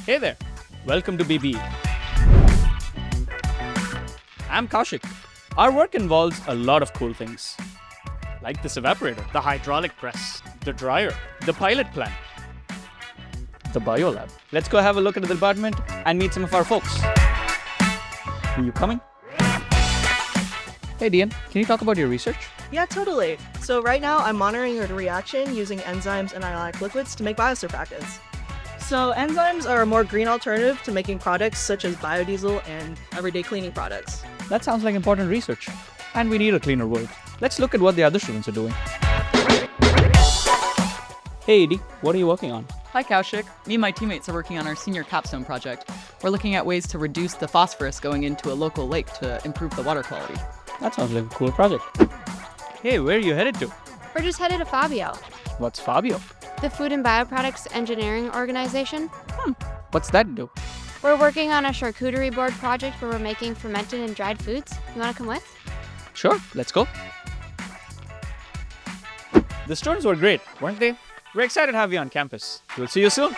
Hey there, welcome to BBE. I'm Kaushik. Our work involves a lot of cool things, like this evaporator, the hydraulic press, the dryer, the pilot plant, the biolab. Let's go have a look at the department and meet some of our folks. Are you coming? Hey Dian, can you talk about your research? Yeah, totally. So right now I'm monitoring a reaction using enzymes and ionic liquids to make biosurfactants. So enzymes are a more green alternative to making products such as biodiesel and everyday cleaning products. That sounds like important research. And we need a cleaner world. Let's look at what the other students are doing. Hey Edie, what are you working on? Hi Kaushik. Me and my teammates are working on our senior capstone project. We're looking at ways to reduce the phosphorus going into a local lake to improve the water quality. That sounds like a cool project. Hey, where are you headed to? We're just headed to Fabio, What's Fabio? the Food and Bioproducts Engineering Organization. What's that do? We're working on a charcuterie board project where we're making fermented and dried foods. You want to come with? Sure, let's go. The students were great, weren't they? We're excited to have you on campus. We'll see you soon.